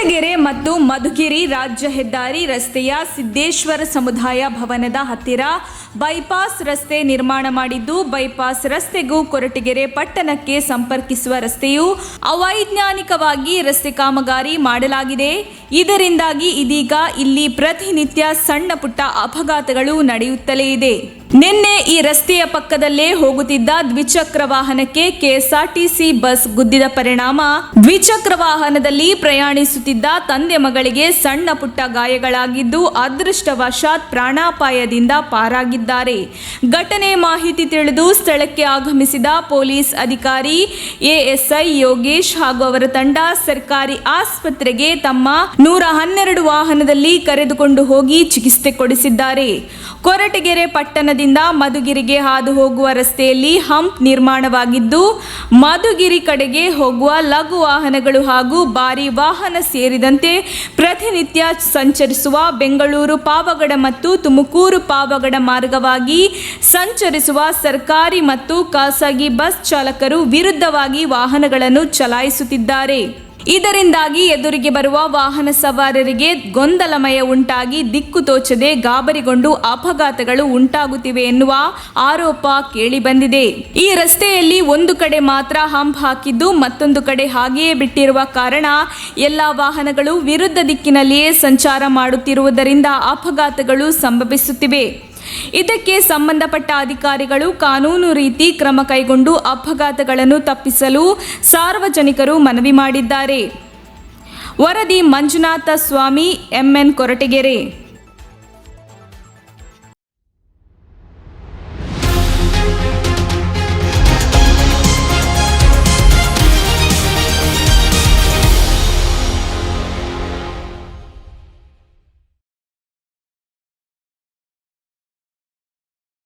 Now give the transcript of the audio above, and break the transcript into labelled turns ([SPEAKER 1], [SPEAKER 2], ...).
[SPEAKER 1] ಕೊರಟಗೆರೆ ಮತ್ತು ಮಧುಗಿರಿ ರಾಜ್ಯ ಹೆದ್ದಾರಿ ರಸ್ತೆಯ ಸಿದ್ದೇಶ್ವರ ಸಮುದಾಯ ಭವನದ ಹತ್ತಿರ ಬೈಪಾಸ್ ರಸ್ತೆ ನಿರ್ಮಾಣ ಮಾಡಿದ್ದು, ಬೈಪಾಸ್ ರಸ್ತೆಗೂ ಕೊರಟಗೆರೆ ಪಟ್ಟಣಕ್ಕೆ ಸಂಪರ್ಕಿಸುವ ರಸ್ತೆಯು ಅವೈಜ್ಞಾನಿಕವಾಗಿ ರಸ್ತೆ ಕಾಮಗಾರಿ ಮಾಡಲಾಗಿದೆ. ಇದರಿಂದಾಗಿ ಇದೀಗ ಇಲ್ಲಿ ಪ್ರತಿನಿತ್ಯ ಸಣ್ಣ ಪುಟ್ಟ ಅಪಘಾತಗಳು ನಡೆಯುತ್ತಲೇ ಇದೆ. ನಿನ್ನೆ ಈ ರಸ್ತೆಯ ಪಕ್ಕದಲ್ಲೇ ಹೋಗುತ್ತಿದ್ದ ದ್ವಿಚಕ್ರ ವಾಹನಕ್ಕೆ ಕೆಎಸ್ಆರ್ಟಿಸಿ ಬಸ್ ಗುದ್ದಿದ ಪರಿಣಾಮ ದ್ವಿಚಕ್ರ ವಾಹನದಲ್ಲಿ ಪ್ರಯಾಣಿಸುತ್ತಿದ್ದ ತಂದೆ ಮಗಳಿಗೆ ಸಣ್ಣ ಪುಟ್ಟ ಗಾಯಗಳಾಗಿದ್ದು, ಅದೃಷ್ಟವಶಾತ್ ಪ್ರಾಣಾಪಾಯದಿಂದ ಪಾರಾಗಿದ್ದಾರೆ. ಘಟನೆ ಮಾಹಿತಿ ತಿಳಿದು ಸ್ಥಳಕ್ಕೆ ಆಗಮಿಸಿದ ಪೊಲೀಸ್ ಅಧಿಕಾರಿ ಎಎಸ್ಐ ಯೋಗೇಶ್ ಹಾಗೂ ಅವರ ತಂಡ ಸರ್ಕಾರಿ ಆಸ್ಪತ್ರೆಗೆ ತಮ್ಮ 112 ವಾಹನದಲ್ಲಿ ಕರೆದುಕೊಂಡು ಹೋಗಿ ಚಿಕಿತ್ಸೆ ಕೊಡಿಸಿದ್ದಾರೆ. ಕೊರಟಗೆರೆ ಪಟ್ಟಣದಿಂದ ಮಧುಗಿರಿಗೆ ಹಾದು ಹೋಗುವ ರಸ್ತೆಯಲ್ಲಿ ಹಂಪ್ ನಿರ್ಮಾಣವಾಗಿದ್ದು, ಮಧುಗಿರಿ ಕಡೆಗೆ ಹೋಗುವ ಲಘು ವಾಹನಗಳು ಹಾಗೂ ಭಾರಿ ವಾಹನ ಸೇರಿದಂತೆ ಪ್ರತಿನಿತ್ಯ ಸಂಚರಿಸುವ ಬೆಂಗಳೂರು ಪಾವಗಡ ಮತ್ತು ತುಮಕೂರು ಪಾವಗಡ ಮಾರ್ಗವಾಗಿ ಸಂಚರಿಸುವ ಸರ್ಕಾರಿ ಮತ್ತು ಖಾಸಗಿ ಬಸ್ ಚಾಲಕರು ವಿರುದ್ಧವಾಗಿ ವಾಹನಗಳನ್ನು ಚಲಾಯಿಸುತ್ತಿದ್ದಾರೆ. ಇದರಿಂದಾಗಿ ಎದುರಿಗೆ ಬರುವ ವಾಹನ ಸವಾರರಿಗೆ ಗೊಂದಲಮಯ ಉಂಟಾಗಿ ದಿಕ್ಕು ತೋಚದೆ ಗಾಬರಿಗೊಂಡು ಅಪಘಾತಗಳು ಉಂಟಾಗುತ್ತಿವೆ ಎನ್ನುವ ಆರೋಪ ಕೇಳಿಬಂದಿದೆ. ಈ ರಸ್ತೆಯಲ್ಲಿ ಒಂದು ಕಡೆ ಮಾತ್ರ ಹಂಪ್ ಹಾಕಿದ್ದು, ಮತ್ತೊಂದು ಕಡೆ ಹಾಗೆಯೇ ಬಿಟ್ಟಿರುವ ಕಾರಣ ಎಲ್ಲ ವಾಹನಗಳು ವಿರುದ್ಧ ದಿಕ್ಕಿನಲ್ಲಿಯೇ ಸಂಚಾರ ಮಾಡುತ್ತಿರುವುದರಿಂದ ಅಪಘಾತಗಳು ಸಂಭವಿಸುತ್ತಿವೆ. ಇದಕ್ಕೆ ಸಂಬಂಧಪಟ್ಟ ಅಧಿಕಾರಿಗಳು ಕಾನೂನು ರೀತಿ ಕ್ರಮ ಕೈಗೊಂಡು ಅಪಘಾತಗಳನ್ನು ತಪ್ಪಿಸಲು ಸಾರ್ವಜನಿಕರು ಮನವಿ ಮಾಡಿದ್ದಾರೆ. ವರದಿ ಮಂಜುನಾಥ ಸ್ವಾಮಿ, MN ಕೊರಟಗೆರೆ.